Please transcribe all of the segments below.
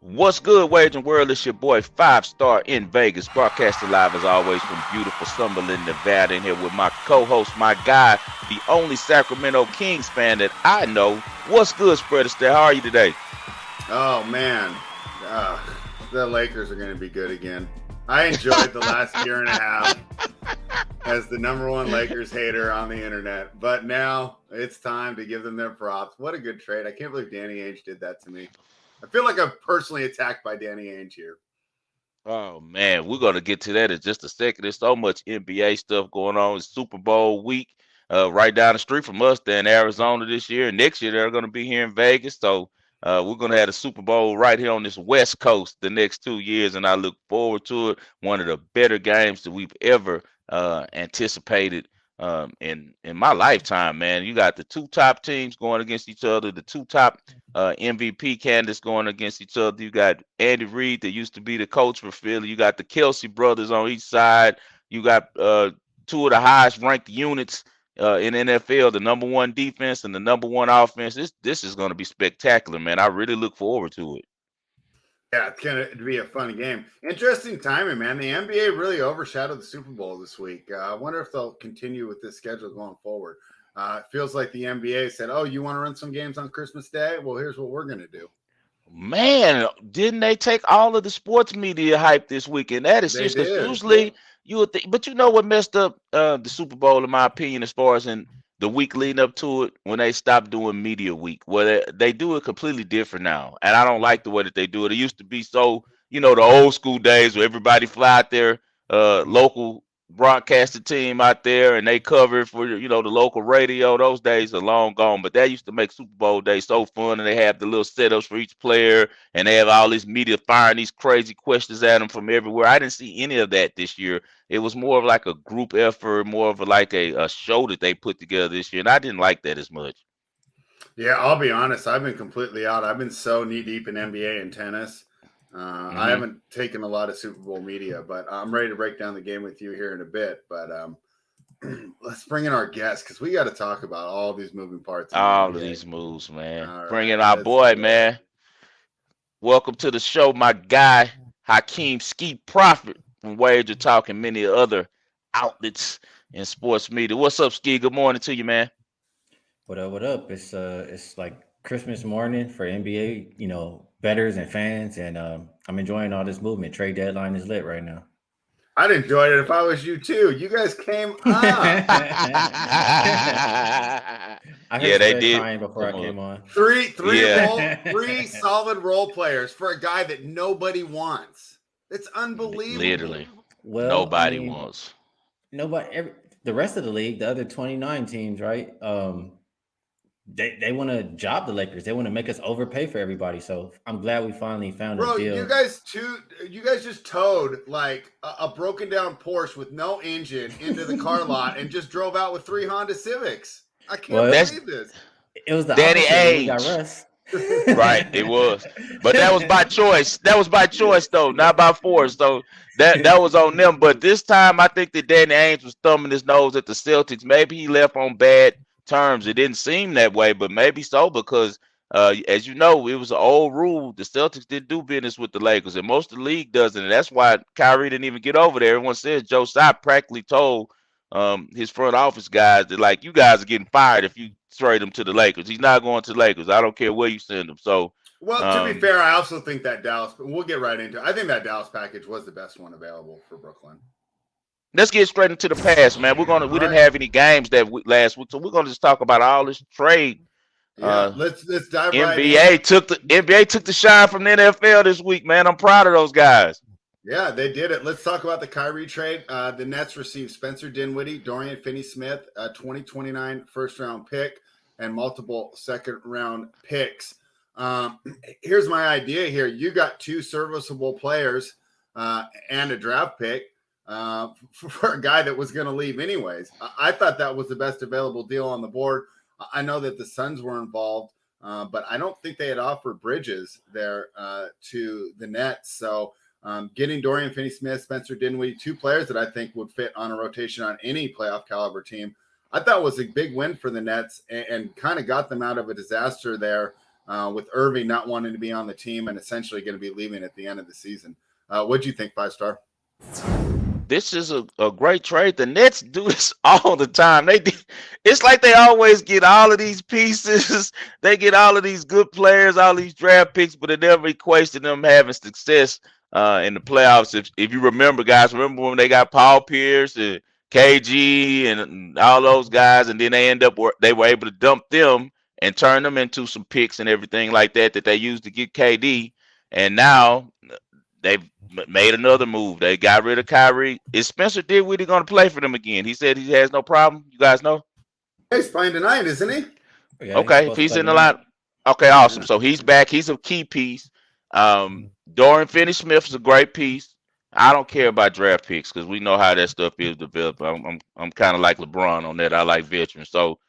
What's good, Wagering World? It's your boy, Five Star in Vegas, broadcasting live as always from beautiful Summerlin, Nevada. In here with my co-host, my guy, the only Sacramento Kings fan that I know. What's good, Spreader? How are you today? Oh man, uh, the Lakers are going to be good again. I enjoyed the last year and a half as the number one Lakers hater on the internet, but now it's time to give them their props. What a good trade! I can't believe Danny Ainge did that to me. I feel like I'm personally attacked by Danny Ainge here. Oh man, we're gonna get to that in just a second. There's so much NBA stuff going on. It's Super Bowl week, right down the street from us. They're in Arizona this year. Next year they're gonna be here in Vegas. So we're gonna have the Super Bowl right here on this West Coast the next 2 years, and I look forward to it. One of the better games that we've ever anticipated in my lifetime, man. You got the two top teams going against each other, the two top MVP candidates going against each other. You got Andy Reid that used to be the coach for Philly. You got the Kelsey brothers on each side. You got two of the highest ranked units in NFL, the number one defense and the number one offense. This is going to be spectacular, man. I really look forward to it. Yeah, it's going to be a fun game. Interesting timing, man. The NBA really overshadowed the Super Bowl this week. I wonder if they'll continue with this schedule going forward. It feels like the NBA said, "Oh, you want to run some games on Christmas Day? Well, here's what we're going to do." Man, didn't they take all of the sports media hype this weekend? That is They just because did. usually you would think, but you know what messed up the Super Bowl, in my opinion, as far as in the week leading up to it, when they stopped doing media week, where they do it completely different now, and I don't like the way that they do it. It used to be so, the old school days where everybody fly out there, local broadcasting team out there, and they cover it for the local radio. Those days are long gone, but that used to make Super Bowl day so fun, and they have the little setups for each player, and they have all this media firing these crazy questions at them from everywhere. I didn't see any of that this year. It was more of like a group effort, more of like a show that they put together this year, and I didn't like that as much. Yeah, I'll be honest. I've been completely out. I've been so knee deep in NBA and tennis. I Hmm. haven't taken a lot of Super Bowl media, but I'm ready to break down the game with you here in a bit. But let's bring in our guest because we got to talk about all these moving parts in the All of NBA. these moves, man. All Bring right, in our let's boy, do it. man. Welcome to the show, my guy, Hakeem Ski Prophet from Wager Talk and many other outlets in sports media. What's up, Ski? Good morning to you, man. What up? What up? It's like Christmas morning for NBA, bettors and fans, and I'm enjoying all this movement. Trade deadline is lit right now. I'd enjoy it if I was you too. You guys came up I heard Yeah, they Spread did crying before I come up. came on. Yeah, three solid role players for a guy that nobody wants. It's unbelievable. literally. Well, I Nobody mean, wants. the rest of the league, the other 29 teams, right? They want to job the Lakers. They want to make us overpay for everybody. So I'm glad we finally found a Bro, deal. you guys just towed like a broken down Porsche with no engine into the car lot and just drove out with three Honda Civics. I can't Well, That's believe this. it was the Danny opposite when we got Ainge. Russ. Right, it was. But that was by choice. That was by choice though, not by force. So that was on them. But this time I think that Danny Ainge was thumbing his nose at the Celtics. Maybe he left on bad terms. It didn't seem that way, but maybe so because as you know, it was an old rule. The Celtics didn't do business with the Lakers, and most of the league doesn't. And that's why Kyrie didn't even get over there. Everyone says Joe Tsai practically told his front office guys that like you guys are getting fired if you trade him to the Lakers. He's not going to the Lakers. I don't care where you send him. So Well, to be um, fair, I also think that Dallas, we'll get right into it. I think that Dallas package was the best one available for Brooklyn. let's get straight into the past, man. We All didn't right. have any games last week, so we're gonna just talk about all this trade. Yeah, Uh, let's dive right in. NBA took the shine from the NFL this week, man. I'm proud of those guys. Yeah, they did it. Let's talk about the Kyrie trade. The Nets received Spencer Dinwiddie, Dorian Finney-Smith, a 2029 first-round pick, and multiple second-round picks. Here's my idea here. You got two serviceable players and a draft pick for a guy that was going to leave anyways. I thought that was the best available deal on the board. I know that the Suns were involved, but I don't think they had offered Bridges there to the Nets. So getting Dorian Finney-Smith, Spencer Dinwiddie, two players that I think would fit on a rotation on any playoff caliber team, I thought was a big win for the Nets and kind of got them out of a disaster there with Irving not wanting to be on the team and essentially going to be leaving at the end of the season. What do you think, 5 star? This is a great trade. The Nets do this all the time. It's like they always get all of these pieces. They get all of these good players, all these draft picks, but it never equates to them having success in the playoffs. If you remember, guys, remember when they got Paul Pierce and KG and all those guys, and then they were able to dump them and turn them into some picks and everything like that they used to get KD, and now they've made another move. They got rid of Kyrie. Is Spencer Dinwiddie going to play for them again? He said he has no problem. You guys know? He's playing tonight, isn't he? Yeah, he's Okay, if supposed to he's play in the tonight. line, okay, awesome. Yeah. So he's back. He's a key piece. Mhm. Dorian Finney-Smith is a great piece. I don't care about draft picks because we know how that stuff is developed. I'm kind of like LeBron on that. I like veterans. So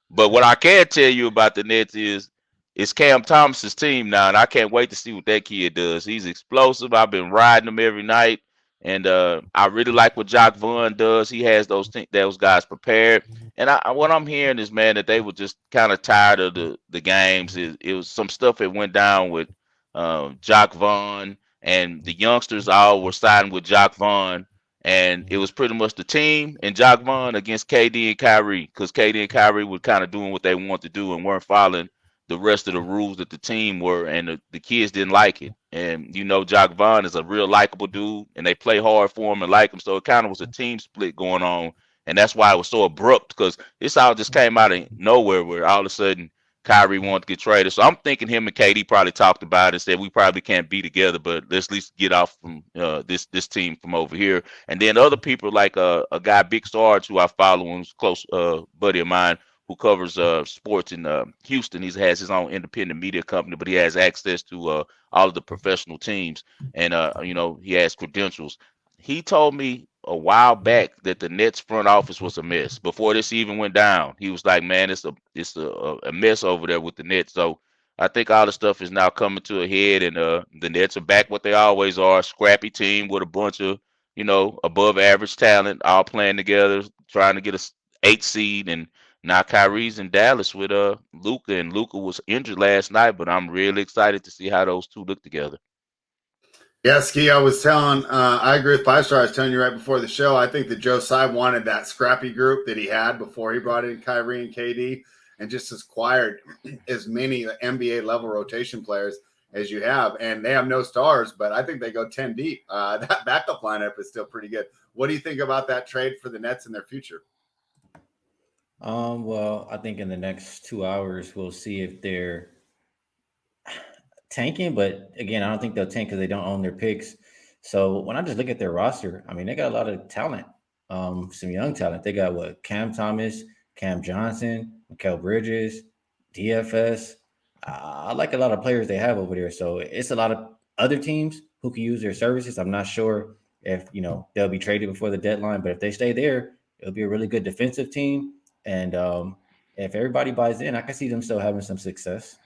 but what I can tell you about the Nets is it's Cam Thomas's team now, and I can't wait to see what that kid does. He's explosive. I've been riding him every night, and I really like what Jock Vaughn does. He has those guys prepared. And what I'm hearing is, man, that they were just kind of tired of the games. It was some stuff that went down with Jock Vaughn, and the youngsters all were siding with Jock Vaughn, and it was pretty much the team and Jock Vaughn against KD and Kyrie because KD and Kyrie were kind of doing what they wanted to do and weren't following the rest of the rules that the team were, and the kids didn't like it. And Jock Vaughn is a real likable dude, and they play hard for him and like him, so it kind of was a team split going on, and that's why it was so abrupt because this all just came out of nowhere where all of a sudden Kyrie wanted to get traded. So I'm thinking him and KD probably talked about it and said we probably can't be together, but let's at least get off from this team from over here. And then other people like a guy Big Sarge who I follow, who's a close buddy of mine who covers sports in Houston. He has his own independent media company, but he has access to all of the professional teams, and he has credentials. He told me a while back that the Nets front office was a mess before this even went down. He was like, "Man, it's a mess over there with the Nets." So I think all the stuff is now coming to a head, and the Nets are back what they always are, a scrappy team with a bunch of above average talent, all playing together, trying to get a eight seed. And now Kyrie's in Dallas with Luca, and Luca was injured last night, but I'm really excited to see how those two look together. Yeah, Ski, I was telling, I agree with 5 star. I was telling you right before the show, I think that Joe Tsai wanted that scrappy group that he had before he brought in Kyrie and KD and just acquired as many NBA level rotation players as you have. And they have no stars, but I think they go 10 deep. That backup lineup is still pretty good. What do you think about that trade for the Nets in their future? Well, I think in the next 2 hours we'll see if they're tanking, but again, I don't think they'll tank because they don't own their picks. So when I just look at their roster, I mean, they got a lot of talent, some young talent. They got what Cam Thomas, Cam Johnson, Mikael Bridges, DFS. I like a lot of players they have over there. So it's a lot of other teams who can use their services. I'm not sure if they'll be traded before the deadline, but if they stay there, it'll be a really good defensive team. And if everybody buys in, I can see them still having some success.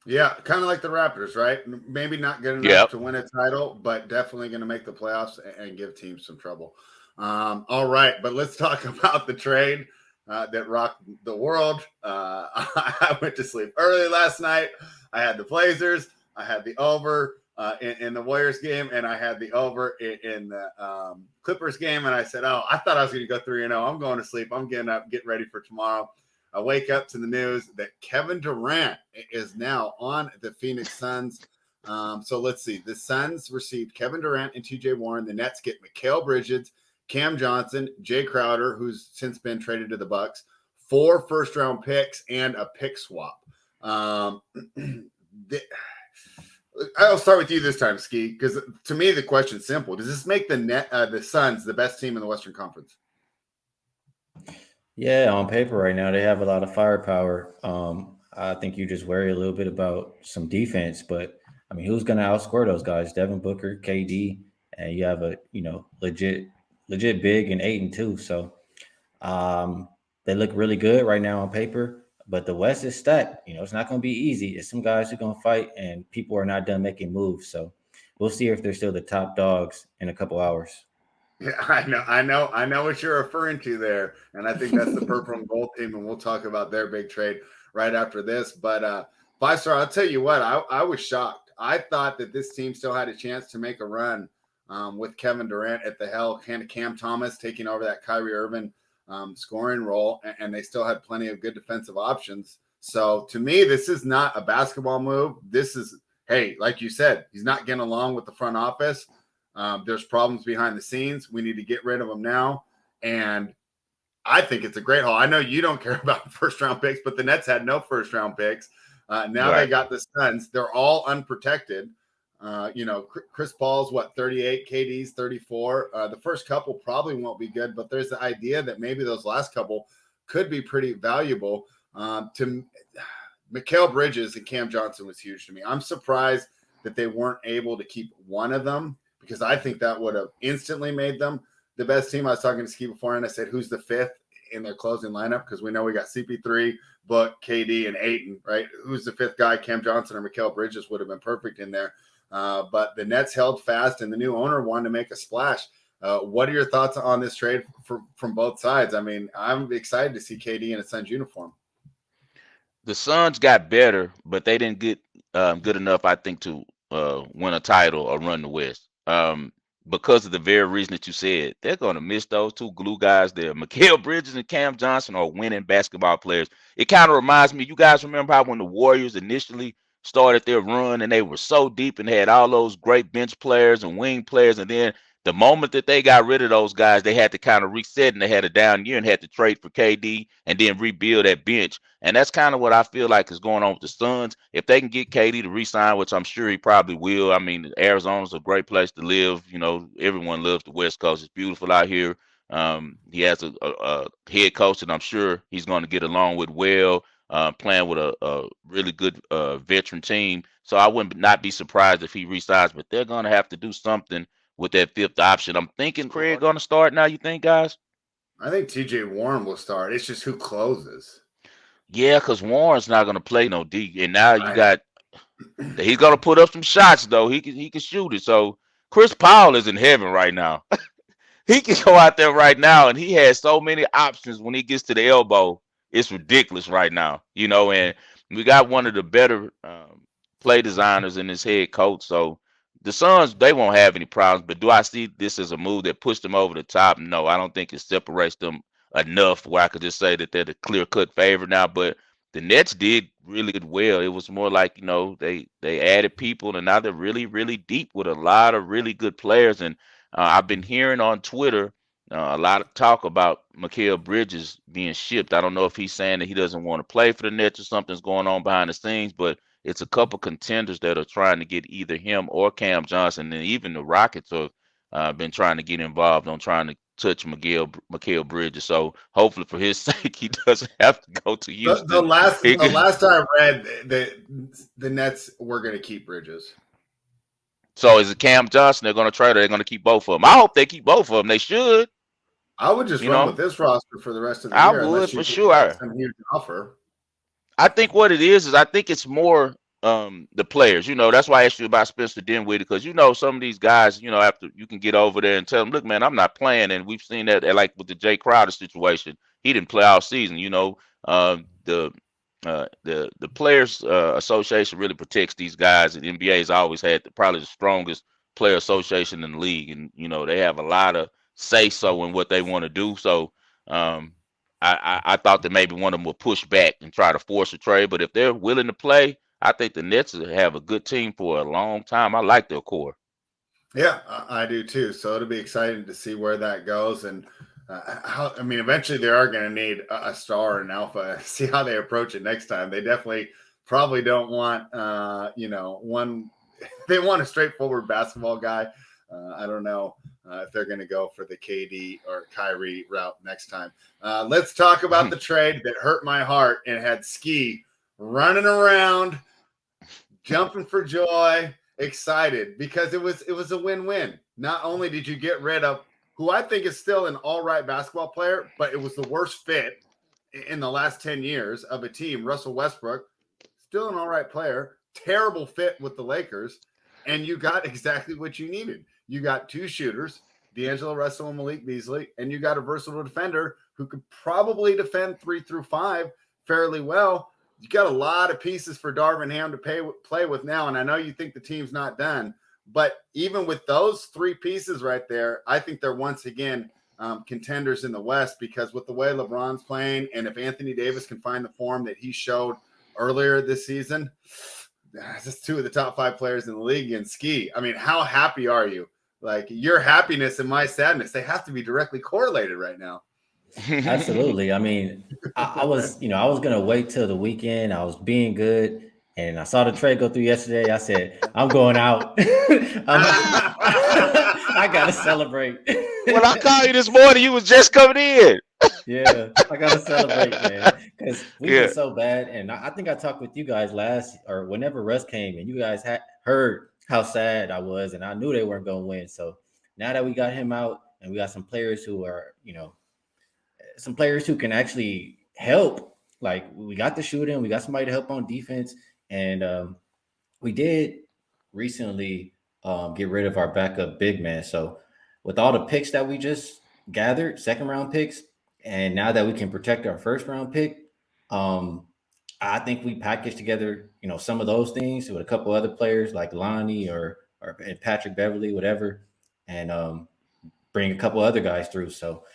Yeah, kind of like the Raptors, right? Maybe not good enough Yep. to win a title, but definitely going to make the playoffs and give teams some trouble. All right, but let's talk about the trade that rocked the world. I went to sleep early last night. I had the Blazers, I had the over in the Warriors game, and I had the over in the Clippers game. And I said, "Oh, I thought I was going to go 3-0. I'm going to sleep. I'm getting up, getting ready for tomorrow." I wake up to the news that Kevin Durant is now on the Phoenix Suns. So let's see. The Suns received Kevin Durant and TJ Warren. The Nets get Mikal Bridges, Cam Johnson, Jay Crowder, who's since been traded to the Bucks, 4 first-round picks, and a pick swap. I'll start with you this time, Ski, because to me the question's simple. Does this make the Suns the best team in the Western Conference? Yeah, on paper right now they have a lot of firepower. I think you just worry a little bit about some defense, but I mean, who's going to outscore those guys? Devin Booker, KD, and you have a legit big and 8-2. So they look really good right now on paper. But the West is stacked. It's not going to be easy. It's some guys who are going to fight, and people are not done making moves. So we'll see if they're still the top dogs in a couple hours. Yeah, I know what you're referring to there, and I think that's the purple and gold team, and we'll talk about their big trade right after this. But 5-star. I'll tell you what, I was shocked. I thought that this team still had a chance to make a run with Kevin Durant at the helm, kind of Cam Thomas taking over that Kyrie Irving scoring role, and they still had plenty of good defensive options. So to me, this is not a basketball move. This is, hey, like you said, he's not getting along with the front office. There's problems behind the scenes. We need to get rid of them now. And I think it's a great haul. I know you don't care about first round picks, but the Nets had no first round picks. Now they Right. got the Suns. They're all unprotected. Chris Paul's 38, KD's 34. The first couple probably won't be good, but there's the idea that maybe those last couple could be pretty valuable. To Mikal Bridges and Cam Johnson was huge to me. I'm surprised that they weren't able to keep one of them because I think that would have instantly made them the best team. I was talking to Ski before, and I said, who's the fifth in their closing lineup? Because we know we got CP3, Book, KD, and Ayton, right? Who's the fifth guy? Cam Johnson or Mikal Bridges would have been perfect in there. But the Nets held fast, and the new owner wanted to make a splash. What are your thoughts on this trade from both sides? I mean, I'm excited to see KD in a Suns uniform. The Suns got better, but they didn't get good enough, I think, to win a title or run the West. Because of the very reason that you said, they're going to miss those two glue guys there. Mikal Bridges and Cam Johnson are winning basketball players. It kind of reminds me, you guys remember how when the Warriors initially started their run and they were so deep and had all those great bench players and wing players, and then the moment that they got rid of those guys, they had to kind of reset and they had a down year and had to trade for KD and then rebuild that bench. And that's kind of what I feel like is going on with the Suns. If they can get KD to re-sign, which I'm sure he probably will. I mean, Arizona's a great place to live. You know, everyone loves the West Coast. It's beautiful out here. He has a head coach that I'm sure he's going to get along with well, playing with a really good veteran team. So I would not be surprised if he resigns, but they're going to have to do something with that fifth option. I'm thinking Craig going to start now, you think, guys? I think TJ Warren will start. It's just who closes. Yeah, because Warren's not going to play no D. And now you I got he's going to put up some shots, though. He can shoot it. So Chris Paul is in heaven right now. He can go out there right now, and he has so many options when he gets to the elbow. It's ridiculous right now, you know. And we got one of the better play designers in his head coach. So the Suns, they won't have any problems. But do I see this as a move that pushed them over the top? No, I don't think it separates them enough where I could just say that they're the clear cut favorite now. But the Nets did really good well. It was more like, you know, they added people, and now they're really, really deep with a lot of really good players. And I've been hearing on Twitter a lot of talk about Mikal Bridges being shipped. I don't know if he's saying that he doesn't want to play for the Nets or something's going on behind the scenes, but it's a couple contenders that are trying to get either him or Cam Johnson, and even the Rockets have been trying to get involved on trying to touch Mikal Bridges. So hopefully for his sake, he doesn't have to go to the Houston. last He the can- last I read, the Nets were going to keep Bridges. so is it Cam Johnson they're going to trade, or they're going to keep both of them? I hope they keep both of them. They should, I would just you run with know. this roster for the rest of the I year would unless you for get like sure. some huge offer. I think what it is I think it's more the players. You know, that's why I asked you about Spencer Dinwiddie, because you know some of these guys, you know, after you can get over there and tell them, look, man, I'm not playing. And we've seen that like with the Jay Crowder situation. He didn't play all season. You know, the Players Association really protects these guys. And the NBA has always had probably the strongest player association in the league, and you know they have a lot of say so in what they want to do. So um, I thought that maybe one of them would push back and try to force a trade, but if they're willing to play, I think the Nets will have a good team for a long time. I like their core. Yeah, I do too. So it'll be exciting to see where that goes, and how. I mean, eventually they are going to need a star and alpha. See how they approach it next time. They definitely probably don't want, one. They want a straightforward basketball guy. I don't know if they're going to go for the KD or Kyrie route next time. Let's talk about the trade that hurt my heart and had Ski running around, jumping for joy, excited because it was a win-win. Not only did you get rid of who I think is still an all right basketball player, but it was the worst fit in the last 10 years of a team. Russell Westbrook, still an all right player, terrible fit with the Lakers, and you got exactly what you needed. You got two shooters, D'Angelo Russell and Malik Beasley, and you got a versatile defender who could probably defend 3 through 5 fairly well. you got a lot of pieces for Darvin Ham to play with now. And I know you think the team's not done, but even with those three pieces right there, I think they're once again contenders in the West, because with the way LeBron's playing, and if Anthony Davis can find the form that he showed earlier this season, just two of the top 5 players in the league in ski. I mean, how happy are you? Like, your happiness and my sadness, they have to be directly correlated right now. Absolutely. I mean, I was, I was gonna wait till the weekend. I was being good, and I saw the trade go through yesterday. I said, I'm going out. I gotta celebrate. When I called you this morning, you was just coming in. Yeah, I gotta celebrate, man, because we've been Yeah. so bad. And I think I talked with you guys last or whenever Russ came, and you guys had heard how sad I was, and I knew they weren't gonna win. So now that we got him out, and we got some players who are, some players who can actually help. Like, we got the shooting, we got somebody to help on defense, and we did recently get rid of our backup big man. So with all the picks that we just gathered, second round picks, and now that we can protect our first round pick, um, I think we packaged together, some of those things with a couple other players like Lonnie or Patrick Beverly, whatever, and bring a couple other guys through. So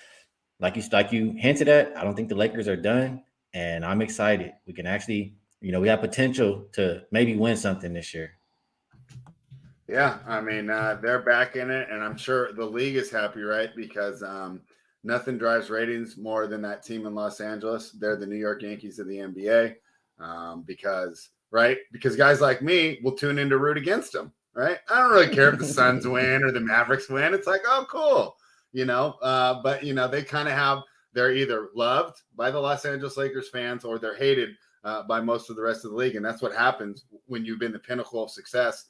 like you hinted at, I don't think the Lakers are done, and I'm excited. We can actually, we have potential to maybe win something this year. Yeah, I mean, they're back in it, and I'm sure the league is happy, right? Because nothing drives ratings more than that team in Los Angeles. They're the New York Yankees of the NBA, because guys like me will tune in to root against them, right? I don't really care if the Suns win or the Mavericks win. It's like, oh, cool, but they kind of have, they're either loved by the Los Angeles Lakers fans or they're hated by most of the rest of the league, and that's what happens when you've been the pinnacle of success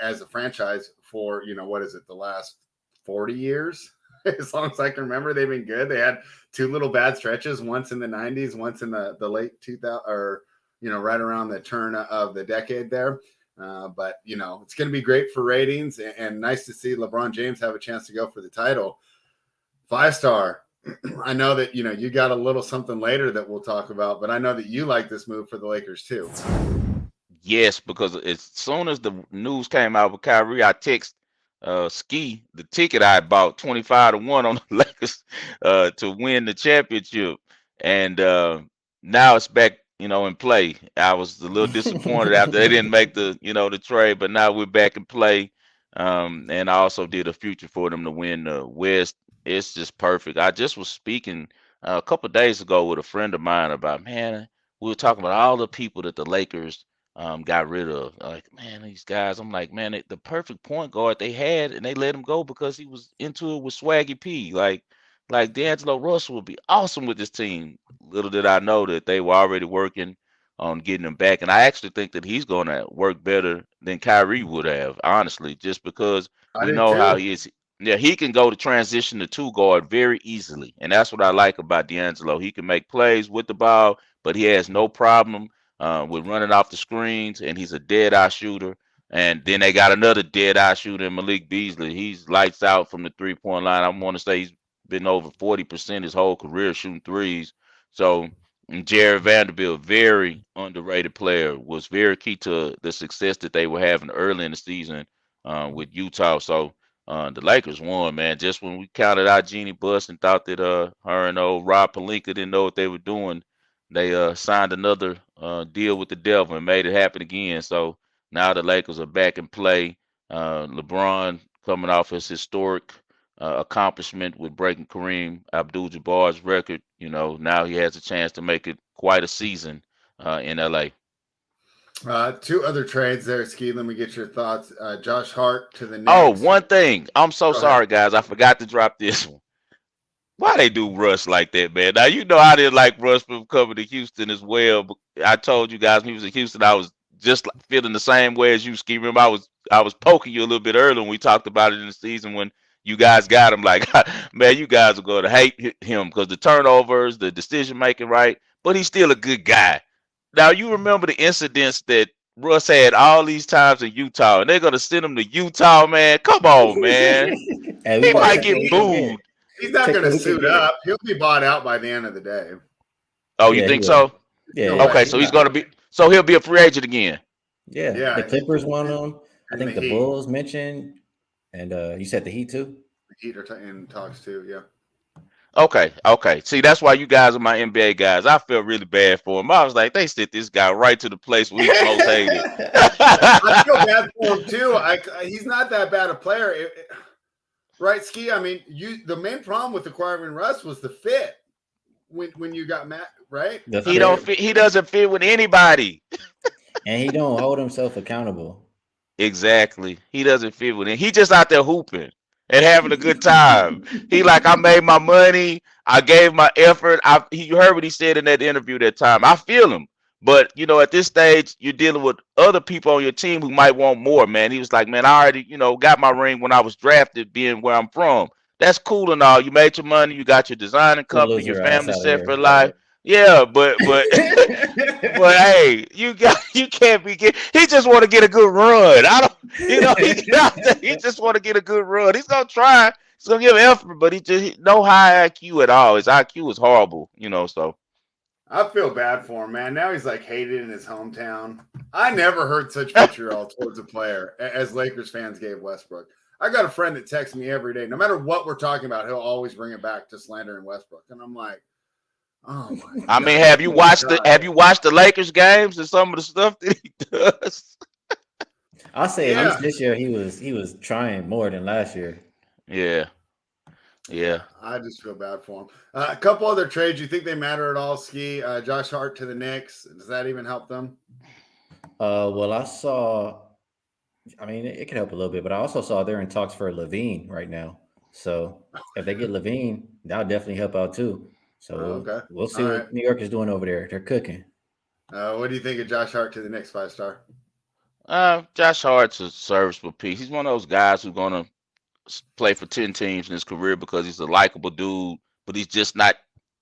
as a franchise for, what is it, the last 40 years? As long as I can remember, they've been good. They had 2 little bad stretches, once in the 90s, once in the late 2000, or, right around the turn of the decade there. But, it's going to be great for ratings, and nice to see LeBron James have a chance to go for the title. 5-star. I know that, you got a little something later that we'll talk about, but I know that you like this move for the Lakers too. Yes, because as soon as the news came out with Kyrie, I text Ski the ticket I bought 25-1 on the Lakers to win the championship, and now it's back, in play. I was a little disappointed after they didn't make the trade, but now we're back in play. And I also did a future for them to win the West. It's just perfect. I just was speaking a couple of days ago with a friend of mine about, man, we were talking about all the people that the Lakers got rid of. Like, man, these guys. I'm like, man, the perfect point guard they had, and they let him go because he was into it with Swaggy P. Like D'Angelo Russell would be awesome with this team. Little did I know that they were already working on getting him back, and I actually think that he's going to work better than Kyrie would have, honestly, just because I we did know how too. he is. Yeah, he can go to transition to 2 guard very easily, and that's what I like about D'Angelo. He can make plays with the ball, but he has no problem with running off the screens, and he's a dead eye shooter. And then they got another dead eye shooter in Malik Beasley. He's lights out from the 3-point line. I want to say he's been over 40% his whole career shooting threes. So Jared Vanderbilt, very underrated player, was very key to the success that they were having early in the season with Utah. So the Lakers won, man. Just when we counted out Jeannie Buss and thought that her and old Rob Pelinka didn't know what they were doing, they signed another deal with the devil and made it happen again. So now the Lakers are back in play. LeBron coming off his historic accomplishment with breaking Kareem Abdul-Jabbar's record. Now he has a chance to make it quite a season in LA. 2 other trades there, Ski. Let me get your thoughts. Josh Hart to the Oh, Knicks. one thing. I'm so Go ahead. sorry, guys. I forgot to drop this one. Why they do Russ like that, man? Now I didn't like Russ from coming to Houston as well. But I told you guys when he was in Houston, I was just like feeling the same way as you, Ski. Remember, I was poking you a little bit earlier when we talked about it in the season when you guys got him. Like, man, you guys are going to hate him because the turnovers, the decision making, right? But he's still a good guy. Now you remember the incidents that Russ had all these times in Utah, and they're going to send him to Utah, man. Come on, man. And we He Well, might might take what get we can booed. get. he's not Take going to what we can suit get. up. He'll be bought out by the end of the day. Oh, you Yeah, he think will. so? Yeah, No yeah, Okay, way. he's so he's not. gonna be. So he'll be a free agent again. Yeah, the Yeah, Clippers want him. I and the think the Heat, Bulls mentioned, and you said the Heat too. the Heat are in talks too. Yeah. Okay, okay. See, that's why you guys are my NBA guys. I feel really bad for him. I was like, they sent this guy right to the place where he's most hated. I feel bad for him too. He's not that bad a player, right? Ski. I mean, the main problem with acquiring Russ was the fit when you got Matt, right? The I He mean, don't fit, fit. He doesn't fit with anybody. and he don't hold himself accountable. Exactly. He doesn't fit with it. He just out there hooping and having a good time. He like, I made my money. I gave my effort. You heard what he said in that interview that time. I feel him. But at this stage, you're dealing with other people on your team who might want more, man. He was like, man, I already, got my ring when I was drafted, being where I'm from. That's cool and all. You made your money. You got your designing Cool company. Your loser ass family out of set for here, life. right? Yeah, but But hey, you can't be get. He just want to get a good run. I don't, he get out there. He just want to get a good run. He's gonna try. He's gonna give effort, but no high IQ at all. His IQ is horrible. So I feel bad for him, man. Now he's like hated in his hometown. I never heard such vitriol towards a player as Lakers fans gave Westbrook. I got a friend that texts me every day. No matter what we're talking about, he'll always bring it back to slandering Westbrook, and I'm like, oh my I mean, god, poor guy. have you watched the Lakers games and some of the stuff that he does? I'll say at least Yeah, this year he was trying more than last year. Yeah, yeah. yeah. I just feel bad for him. A couple other trades. You think they matter at all? Ski, Josh Hart to the Knicks. Does that even help them? Well, I saw. I mean, it could help a little bit, but I also saw they're in talks for Levine right now. So if they get Levine, that'll definitely help out too. So Okay, we'll see all right. what New York is doing over there. They're cooking. What do you think of Josh Hart to the Knicks 5 star? Josh Hart's a serviceable piece. He's one of those guys who's gonna play for 10 teams in his career because he's a likable dude, but he's just not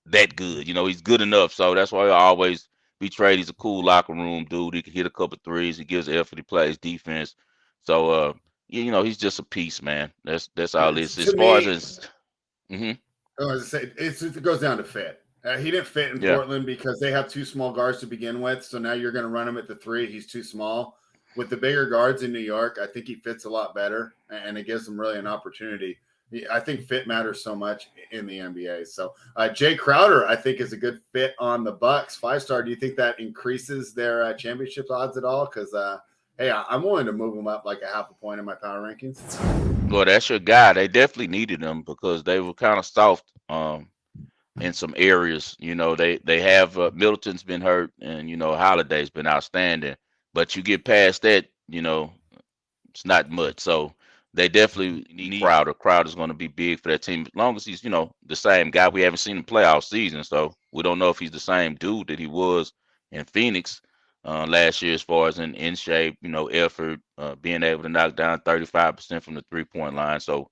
that good. He's good enough. So that's why he'll always be traded. He's a cool locker room dude. He can hit a couple threes. He gives effort. He plays defense. So, he's just a piece, man. That's all it is. As To far as me, his, hmm as I say, it goes down to fit. He didn't fit in yeah. Portland because they have two small guards to begin with. So now you're going to run him at the three. He's too small. With the bigger guards in New York, I think he fits a lot better, and it gives him really an opportunity. I think fit matters so much in the NBA. So Jay Crowder, I think, is a good fit on the Bucks 5 star. Do you think that increases their championship odds at all? Because hey, I'm willing to move them up like a half a point in my power rankings. Well, that's your guy. They definitely needed him because they were kind of soft in some areas. They have Middleton's been hurt, and Holiday's been outstanding. But you get past that, it's not much. So they definitely need Crowder. Crowder's going to be big for that team as long as he's, the same guy. We haven't seen him play all season, so we don't know if he's the same dude that he was in Phoenix last year as far as in shape, effort, being able to knock down 35% from the 3-point line. So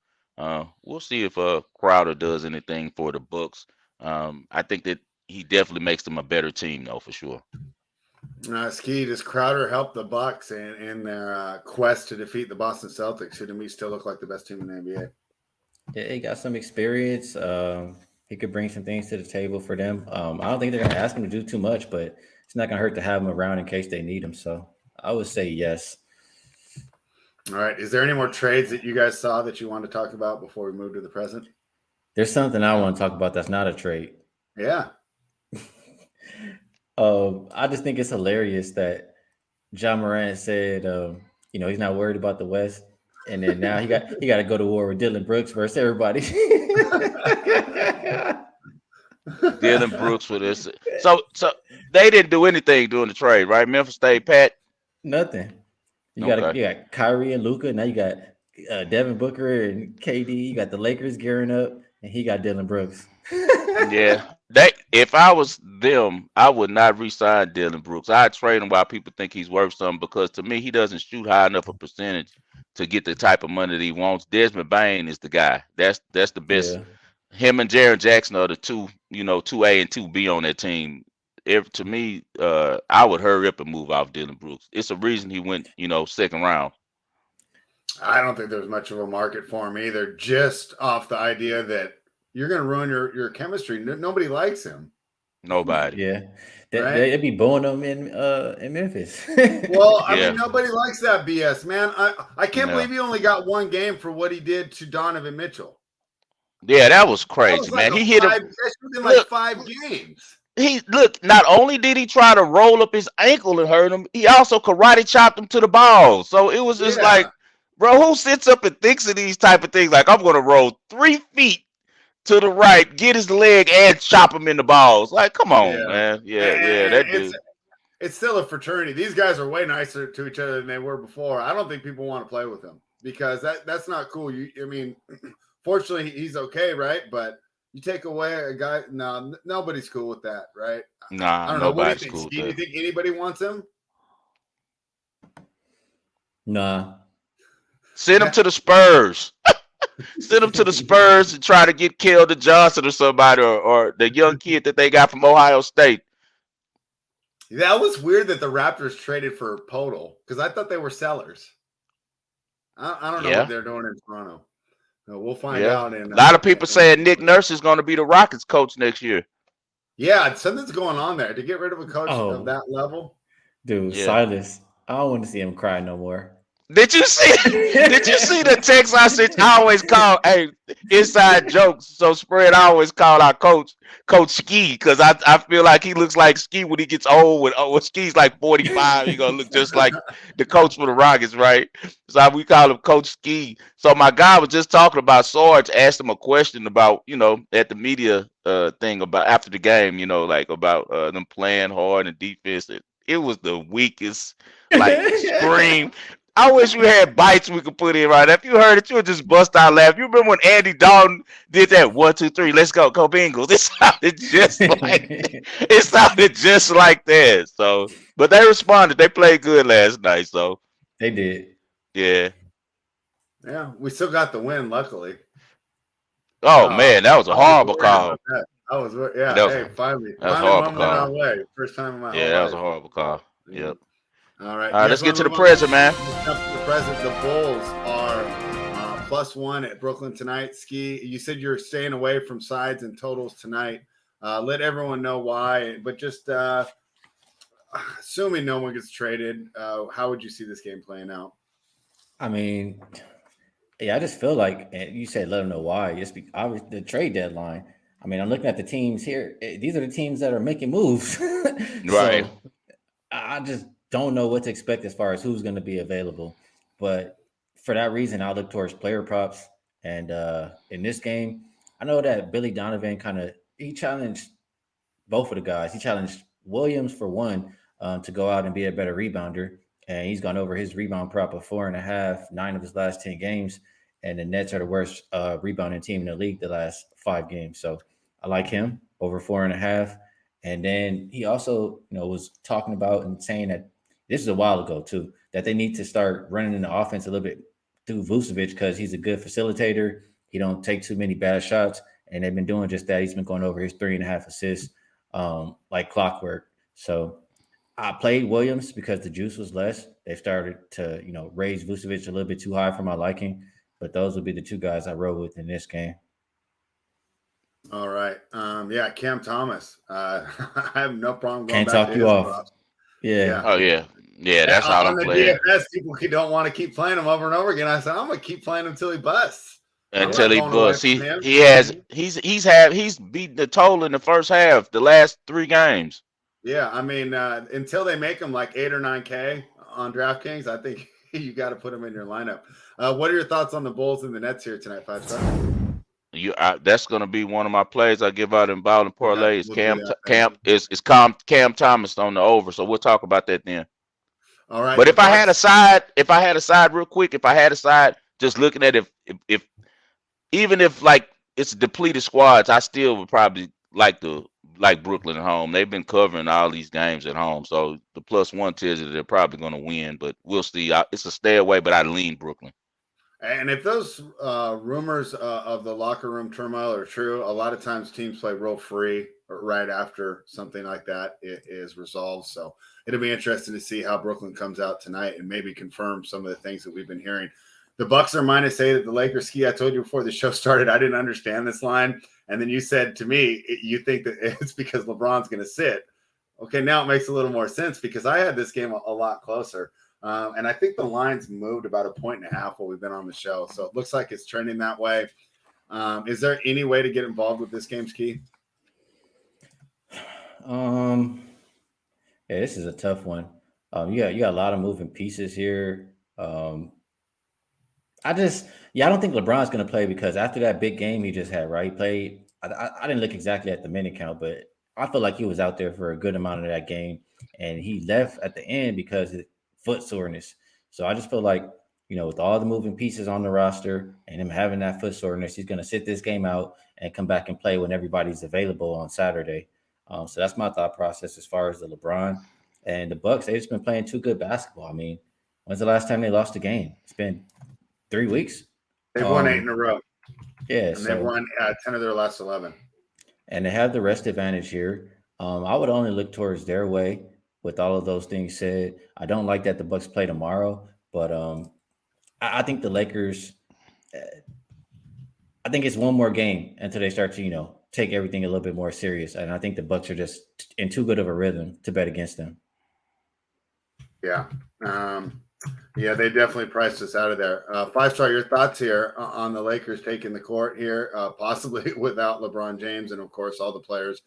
we'll see if Crowder does anything for the Bucks. I think that he definitely makes them a better team, though, for sure. Ski, does Crowder help the Bucks in their quest to defeat the Boston Celtics, who to me still look like the best team in the NBA? Yeah, he got some experience. He could bring some things to the table for them. I don't think they're going to ask him to do too much, but it's not going to hurt to have him around in case they need him. So I would say yes. All right. Is there any more trades that you guys saw that you want to talk about before we move to the present? There's something I want to talk about that's not a trade. Yeah. I just think it's hilarious that John Morant said, he's not worried about the West, and then now he got to go to war with Dylan Brooks versus everybody. Dylan Brooks for this. So they didn't do anything during the trade, right? Memphis stayed pat. Nothing. Okay. You got Kyrie and Luca. Now you got Devin Booker and KD. You got the Lakers gearing up, and he got Dylan Brooks. Yeah. If I was them, I would not re-sign Dylan Brooks. I'd trade him while people think he's worth something because to me he doesn't shoot high enough a percentage to get the type of money that he wants. Desmond Bain is the guy. That's the best. Yeah. Him and Jaren Jackson are the two, 2A and 2B on that team. If to me, I would hurry up and move off Dylan Brooks. It's a reason he went, second round. I don't think there's much of a market for him either, just off the idea that you're going to ruin your chemistry. Nobody likes him. Nobody. Yeah, right? they'd be booing them in Memphis. Well, I mean, Yeah. nobody likes that BS, man. I can't No. believe he only got one game for what he did to Donovan Mitchell. Yeah, that was That crazy, was like man. a He hit him. five. That should have been like Look, 5 games. he look. Not only did he try to roll up his ankle and hurt him, he also karate chopped him to the ball. So it was just Yeah, like, bro, who sits up and thinks of these type of things? Like, I'm gonna roll 3 feet to the right, get his leg, and chop him in the balls. Like, come on, yeah, man. Yeah, yeah, and that it's dude. it's still a fraternity. These guys are way nicer to each other than they were before. I don't think people want to play with him because that's not cool. I mean, fortunately he's okay, right? But you take away a guy, no, nobody's cool with that, right? I Nah, don't know. What do you nobody's think, cool with Steve? Do you that. think anybody wants him? Nah, Send him to the Spurs. Send him to the Spurs and try to get Keldon Johnson or somebody, or the young kid that they got from Ohio State. That was weird that the Raptors traded for Podol because I thought they were sellers. I don't know what Yeah, they're doing in Toronto. We'll find yeah. out A lot of people saying Nick Nurse is going to be the Rockets coach next year. yeah, something's going on there to get rid of a coach of oh, that level. dude, Yeah. Silas, I don't want to see him cry no more. Did you see? Did you see the text I sent? I always call, hey, inside jokes. So spread. I always call our Coach Ski, because I feel like he looks like Ski when he gets old. When Ski's like 45, he gonna look just like the coach for the Rockets, right? So we call him Coach Ski. So my guy was just talking about Sarge. Asked him a question about, at the media thing about after the game, like about them playing hard and defense. It was the weakest like scream. I wish we had bites we could put in right. If you heard it, you would just bust out laughing. You remember when Andy Dalton did that 1, 2, 3, let's go Bengals. It sounded just like it sounded just like that. So, but they responded. They played good last night. So, They did. yeah. Yeah, we still got the win, luckily. Oh I man, that was a was horrible worried call. about that. That Yeah. was Hey, finally, that was a finally, horrible one went our call. way. First time in my Yeah, whole that was a life. horrible call. Yeah. Yep. All right, All right, you let's guys get want to to the move on? present, man. Let's jump to the present. The Bulls are +1 at Brooklyn tonight. Ski, you said you're staying away from sides and totals tonight. Let everyone know why, but just assuming no one gets traded, how would you see this game playing out? I mean, yeah, I just feel like, and you said let them know why. Just obviously the trade deadline. I mean, I'm looking at the teams here. These are the teams that are making moves. Right. So I just don't know what to expect as far as who's going to be available. But for that reason, I'll look towards player props. And in this game, I know that Billy Donovan he challenged both of the guys. He challenged Williams for one to go out and be a better rebounder, and he's gone over his rebound prop of 4.5, 9 of his last 10 games, and the Nets are the worst rebounding team in the league the last 5 games. So I like him over 4.5. And then he also, was talking about and saying that this is a while ago too, that they need to start running in the offense a little bit through Vucevic because he's a good facilitator. He don't take too many bad shots, and they've been doing just that. He's been going over his 3.5 assists like clockwork. So I played Williams because the juice was less. They started to, raise Vucevic a little bit too high for my liking. But those would be the two guys I rode with in this game. All right. Yeah, Cam Thomas. I have no problem going Can't back to talk you his off. props. Yeah. Yeah. Oh yeah. Yeah, that's how On I'm the playing. DFS, people don't want to keep playing him over and over again. I said, I'm going to keep playing him until he busts. I'm Until not he going away busts. from He him. he has he's beaten the total in the first half, the last 3 games. Yeah, I mean, until they make him like 8 or 9K on DraftKings, I think you got to put him in your lineup. What are your thoughts on the Bulls and the Nets here tonight, 5-star? That's gonna be one of my plays I give out in ball and Okay, parlay. Is we'll do Cam that then. Cam is Cam Thomas on the over, so we'll talk about that then. All right, But the Bucks. if I had a side real quick, if I had a side, just looking at if even if like it's depleted squads, I still would probably like Brooklyn at home. They've been covering all these games at home, so the +1 tells you they're probably going to win. But we'll see. It's a stay away, but I lean Brooklyn. And if those rumors of the locker room turmoil are true, a lot of times teams play real free right after something like that is resolved. So it'll be interesting to see how Brooklyn comes out tonight and maybe confirm some of the things that we've been hearing. The Bucks are -8 at the Lakers ski. I told you before the show started, I didn't understand this line, and then you said to me, you think that it's because LeBron's going to sit. Okay, now it makes a little more sense because I had this game a lot closer, and I think the lines moved about a point and a half while we've been on the show, so it looks like it's trending that way. Is there any way to get involved with this game's key? Um, yeah, this is a tough one. You got a lot of moving pieces here. I don't think LeBron's going to play because after that big game he just had, right? He played. I didn't look exactly at the minute count, but I feel like he was out there for a good amount of that game, and he left at the end because of foot soreness. So I just feel like, with all the moving pieces on the roster and him having that foot soreness, he's going to sit this game out and come back and play when everybody's available on Saturday. So that's my thought process as far as the LeBron and the Bucks. They've just been playing too good basketball. I mean, when's the last time they lost a game? It's been 3 weeks. They've won 8 in Um, a row, yeah, and they've so won 10 of their last 11. and they have the rest advantage here. I would only look towards their way with all of those things said. I don't like that the Bucks play tomorrow, but I think the Lakers. I think it's one more game until they start to take everything a little bit more serious, and I think the Bucks are just in too good of a rhythm to bet against them. Yeah. Yeah, they definitely priced us out of there. 5-star, your thoughts here on the Lakers taking the court here, possibly without LeBron James and, of course, all the players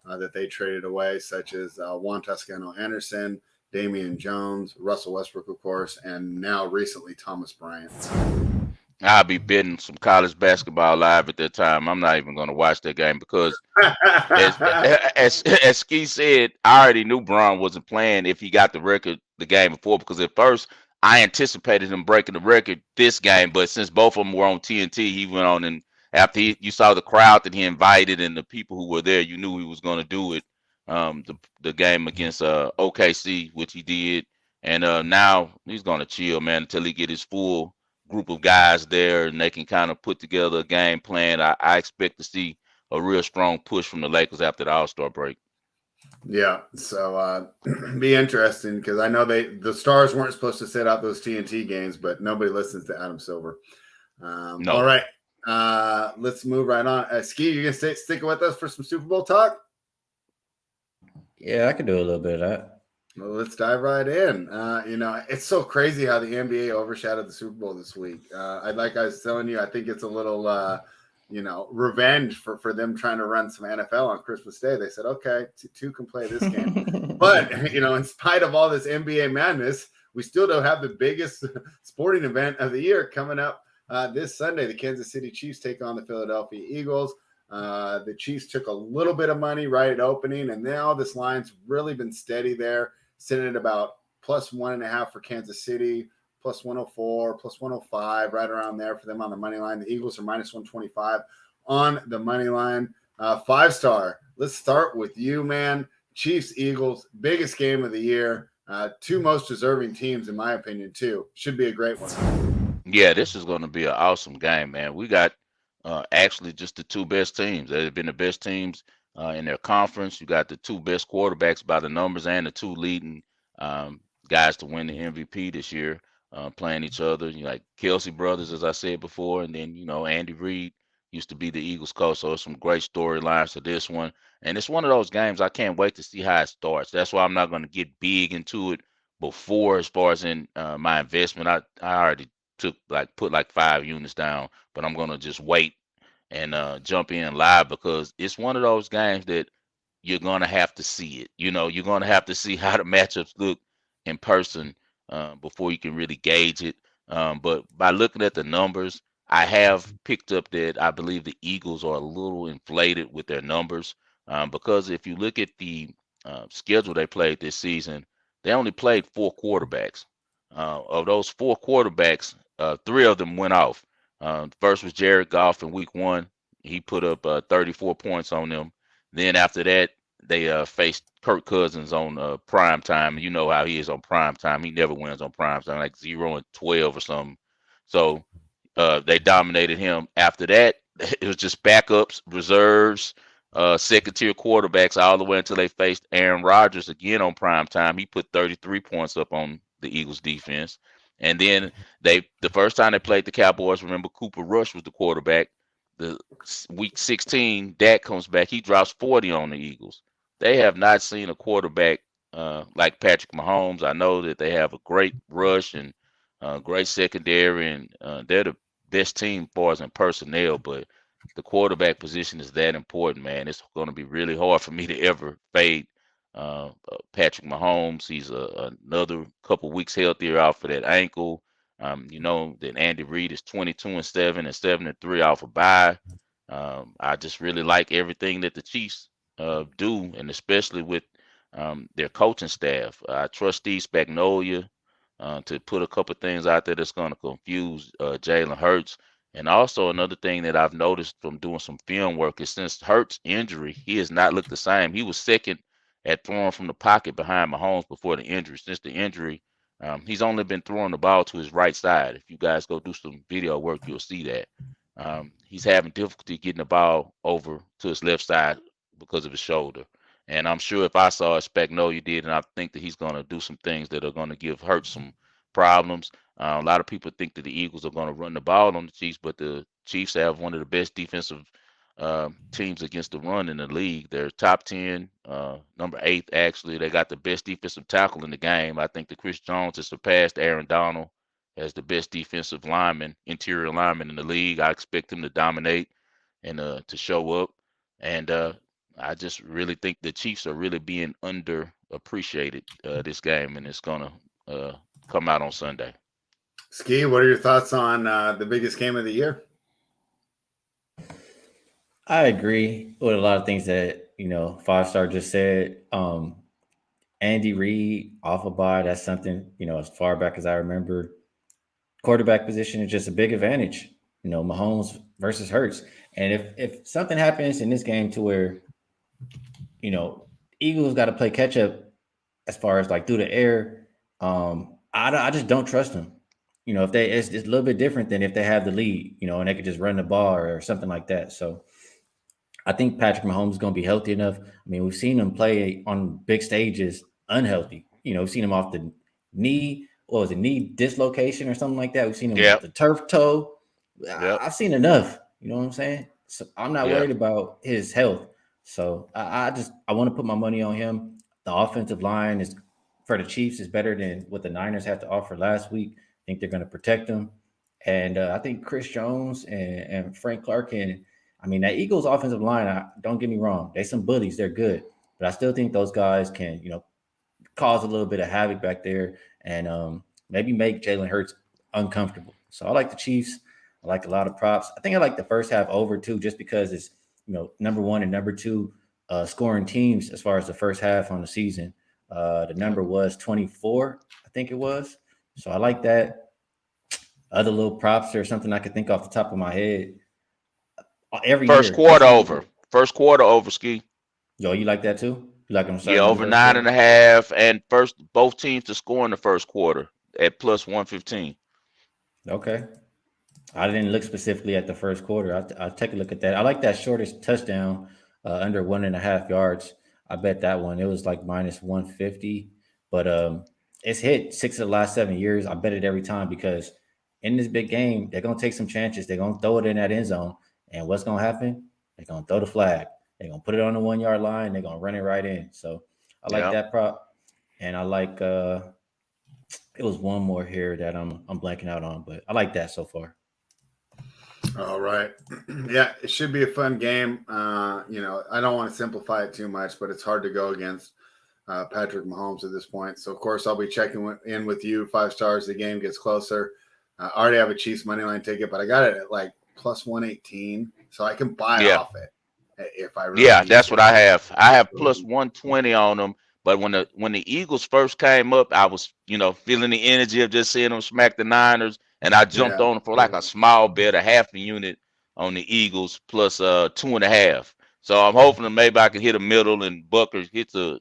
that they traded away, such as Juan Toscano Anderson, Damian Jones, Russell Westbrook, of course, and now recently Thomas Bryant. I'll be betting some college basketball live at that time. I'm not even going to watch that game because as Ski said, I already knew Braun wasn't playing if he got the record the game before because at first I anticipated him breaking the record this game, but since both of them were on TNT, he went on and after you saw the crowd that he invited and the people who were there, you knew he was going to do it. The game against OKC, which he did, and now he's going to chill, man, until he get his full group of guys there and they can kind of put together a game plan. I expect to see a real strong push from the Lakers after the All-Star break. Yeah, so be interesting because I know the Stars weren't supposed to set out those TNT games, but nobody listens to Adam Silver. No. All right, let's move right on. Ski, you gonna stick with us for some Super Bowl talk? Yeah, I could do a little bit of that. Well, let's dive right in. It's so crazy how the NBA overshadowed the Super Bowl this week. Like I was telling you, I think it's a little revenge for them trying to run some NFL on Christmas Day. They said, okay, two can play this game. But, in spite of all this NBA madness, we still don't have the biggest sporting event of the year coming up this Sunday. The Kansas City Chiefs take on the Philadelphia Eagles. The Chiefs took a little bit of money right at opening, and now this line's really been steady there, sitting at about +1.5 for Kansas City, +104, +105, right around there for them on the money line. The Eagles are -125 on the money line. 5-star, let's start with you, man. Chiefs, Eagles, biggest game of the year. Two most deserving teams, in my opinion, too. Should be a great one. Yeah, this is going to be an awesome game, man. We got actually just the two best teams. They've been the best teams in their conference. You got the two best quarterbacks by the numbers and the two leading guys to win the MVP this year playing each other. Like Kelsey brothers, as I said before, and then, Andy Reid used to be the Eagles coach. So it's some great storylines to this one. And it's one of those games I can't wait to see how it starts. That's why I'm not going to get big into it before as far as in my investment. I already put like 5 units down, but I'm gonna just wait and jump in live because it's one of those games that you're gonna have to see it. You're gonna have to see how the matchups look in person before you can really gauge it. But by looking at the numbers, I have picked up that I believe the Eagles are a little inflated with their numbers because if you look at the schedule they played this season, they only played 4 quarterbacks. Of those 4 quarterbacks, 3 of them went off. First was Jared Goff in week 1. He put up 34 points on them. Then after that, they faced Kirk Cousins on prime time. You know how he is on prime time. He never wins on prime time, like 0-12 or something. So they dominated him. After that, it was just backups, reserves, second-tier quarterbacks all the way until they faced Aaron Rodgers again on prime time. He put 33 points up on the Eagles defense. And then the first time they played the Cowboys, remember Cooper Rush was the quarterback. The week 16, Dak comes back. He drops 40 on the Eagles. They have not seen a quarterback like Patrick Mahomes. I know that they have a great rush and great secondary, and they're the best team as far as in personnel. But the quarterback position is that important, man. It's going to be really hard for me to ever fade Patrick Mahomes. He's another couple weeks healthier out for that ankle. You know that Andy Reid is 22-7 and 7-3 off a bye. I just really like everything that the Chiefs do, and especially with their coaching staff. I trust Steve Spagnuolo to put a couple things out there that's going to confuse Jalen Hurts. And also another thing that I've noticed from doing some film work is since Hurts' injury, he has not looked the same. He was second at throwing from the pocket behind Mahomes before the injury. Since the injury, he's only been throwing the ball to his right side. If you guys go do some video work, you'll see that. He's having difficulty getting the ball over to his left side because of his shoulder. And I'm sure if I saw it, Spagnuolo did, and I think that he's going to do some things that are going to give Hurts some problems. A lot of people think that the Eagles are going to run the ball on the Chiefs, but the Chiefs have one of the best defensive teams against the run in the league. They're top 10, number 8, actually. They got the best defensive tackle in the game. I think that Chris Jones has surpassed Aaron Donald as the best defensive lineman, interior lineman in the league. I expect him to dominate and to show up. And I just really think the Chiefs are really being underappreciated this game, and it's going to come out on Sunday. Ski, what are your thoughts on the biggest game of the year? I agree with a lot of things that Five Star just said. Andy Reid off a bye, that's something as far back as I remember. Quarterback position is just a big advantage. Mahomes versus Hurts, and if something happens in this game to where Eagles got to play catch up as far as like through the air, I just don't trust them. If it's a little bit different than if they have the lead, and they could just run the ball or something like that. So I think Patrick Mahomes is going to be healthy enough. I mean, we've seen him play on big stages unhealthy. We've seen him off the knee, what was it, knee dislocation or something like that. We've seen him with Yep. the turf toe. Yep. I've seen enough. You know what I'm saying? So I'm not Yeah. worried about his health. So I want to put my money on him. The offensive line is for the Chiefs is better than what the Niners had to offer last week. I think they're going to protect them. And I think Chris Jones and Frank Clark and I mean, that Eagles offensive line, don't get me wrong, they some bullies, they're good. But I still think those guys can, cause a little bit of havoc back there and maybe make Jalen Hurts uncomfortable. So I like the Chiefs. I like a lot of props. I think I like the first half over too, just because it's, number one and number two scoring teams as far as the first half on the season. The Yep. number was 24, I think it was. So I like that. Other little props or something I could think off the top of my head every First year. quarter over. First quarter over, Ski. Yo, you like that too? You like them Yeah, starting in the over first nine quarter? and a half, and first both teams to score in the first quarter at plus 115. Okay. I didn't look specifically at the first quarter. I'll take a look at that. I like that shortest touchdown under 1.5 yards. I bet that one. It was like minus 150. But it's hit 6 of the last 7 years. I bet it every time because in this big game, they're gonna take some chances. They're gonna throw it in that end zone. And what's gonna happen? They're gonna throw the flag. They're gonna put it on the 1 yard line. They're gonna run it right in. So I like Yep. that prop. And I like it was one more here that I'm blanking out on, but I like that so far. All right. Yeah, it should be a fun game. I don't want to simplify it too much, but it's hard to go against Patrick Mahomes at this point. So, of course, I'll be checking in with you 5 stars. The game gets closer. I already have a Chiefs money line ticket, but I got it at like plus 118, so I can buy Yeah. off it if I really Yeah, need that's to. what I have. I have plus 120 on them. But when the Eagles first came up, I was, feeling the energy of just seeing them smack the Niners, and I jumped Yeah. on them for like a small bet, a half a unit on the Eagles plus 2.5. So I'm hoping that maybe I can hit a middle and Bucker hits a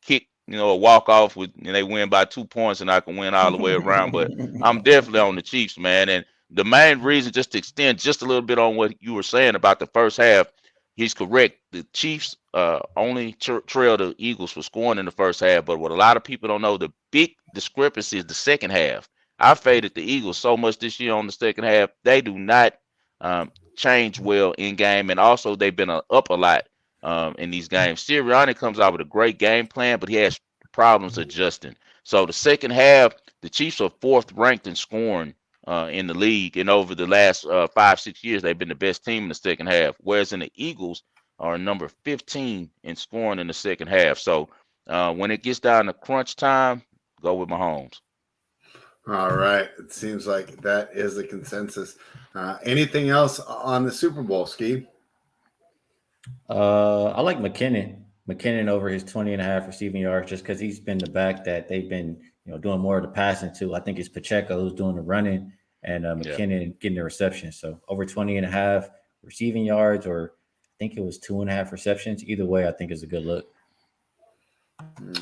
kick, a walk off and they win by 2 points and I can win all the way around. But I'm definitely on the Chiefs, man. And the main reason, just to extend just a little bit on what you were saying about the first half, he's correct. The Chiefs only trail the Eagles for scoring in the first half, but what a lot of people don't know, the big discrepancy is the second half. I faded the Eagles so much this year on the second half. They do not change well in game, and also they've been up a lot in these games. Sirianni comes out with a great game plan, but he has problems adjusting. So the second half, the Chiefs are fourth ranked in scoring in the league, and over the last 5 6 years, they've been the best team in the second half. Whereas in the Eagles are number 15 in scoring in the second half. So when it gets down to crunch time, go with Mahomes. All right. It seems like that is the consensus. Anything else on the Super Bowl, Ski? I like McKinnon. McKinnon over his 20 and a half receiving yards just because he's been the back that they've been, doing more of the passing to. I think it's Pacheco who's doing the running and Yeah. McKinnon getting the reception. So over 20 and a half receiving yards, or I think it was 2.5 receptions. Either way, I think is a good look.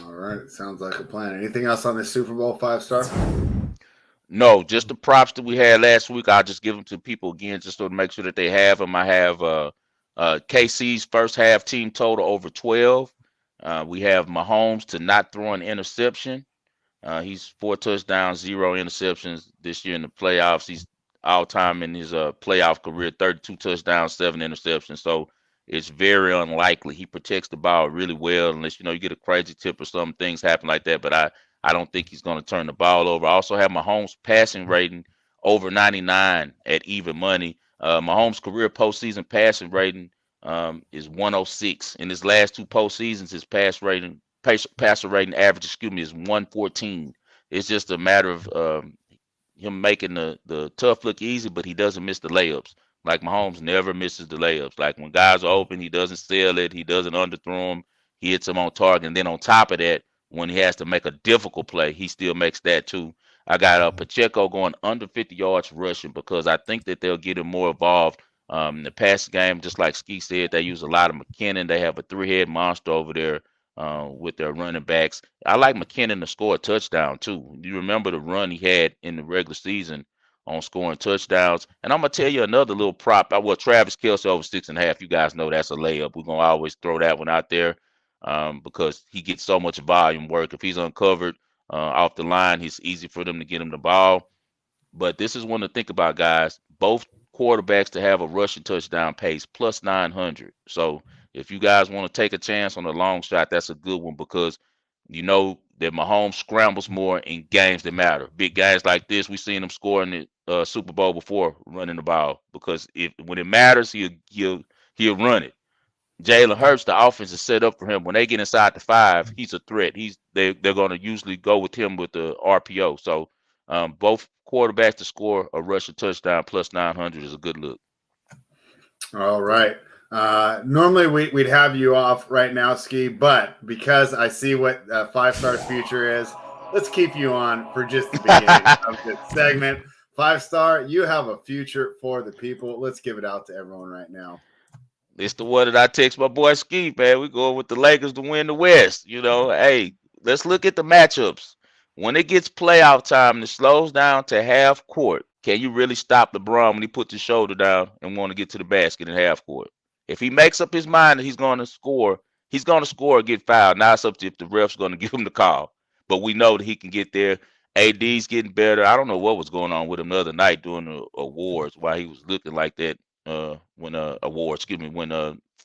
All right. Sounds like a plan. Anything else on the Super Bowl 5-star? No, just the props that we had last week. I'll just give them to people again, just to make sure that they have them. I have KC's first half team total over 12. We have Mahomes to not throw an interception. He's 4 touchdowns, 0 interceptions this year in the playoffs. He's all time in his playoff career, 32 touchdowns, 7 interceptions. So it's very unlikely. He protects the ball really well, unless you get a crazy tip or some things happen like that. But I don't think he's going to turn the ball over. I also have Mahomes passing rating over 99 at even money. Mahomes' career postseason passing rating is 106. In his last two postseasons, his passer rating average, is 114. It's just a matter of him making the tough look easy, but he doesn't miss the layups. Like Mahomes never misses the layups. Like when guys are open, he doesn't sell it. He doesn't underthrow them. He hits them on target. And then on top of that, when he has to make a difficult play, he still makes that too. I got Pacheco going under 50 yards rushing because I think that they'll get him more involved in the passing game. Just like Ski said, they use a lot of McKinnon. They have a three-head monster over there with their running backs. I like McKinnon to score a touchdown too. You remember the run he had in the regular season on scoring touchdowns. And I'm gonna tell you another little prop. Well, Travis Kelce over 6.5. You guys know that's a layup. We're gonna always throw that one out there because he gets so much volume work. If he's uncovered off the line, it's easy for them to get him the ball. But this is one to think about, guys. Both quarterbacks to have a rushing touchdown pace plus 900. So if you guys want to take a chance on a long shot, that's a good one because you know that Mahomes scrambles more in games that matter. Big games like this, we've seen him score in the Super Bowl before running the ball because if when it matters, he'll run it. Jalen Hurts, the offense is set up for him. When they get inside the five, he's a threat. They're going to usually go with him with the RPO. So both quarterbacks to score a rushing touchdown plus 900 is a good look. All right. Normally we'd have you off right now, Ski, but because I see what 5-star's future is, let's keep you on for just the beginning of this segment. 5-star, you have a future for the people. Let's give it out to everyone right now. It's the one that I text my boy Ski, man. We going with the Lakers to win the West. Hey, let's look at the matchups. When it gets playoff time and it slows down to half court, can you really stop LeBron when he puts his shoulder down and want to get to the basket in half court? If he makes up his mind that he's going to score or get fouled. Now it's up to if the ref's going to give him the call. But we know that he can get there. AD's getting better. I don't know what was going on with him the other night during the awards, why he was looking like that when award, excuse me, when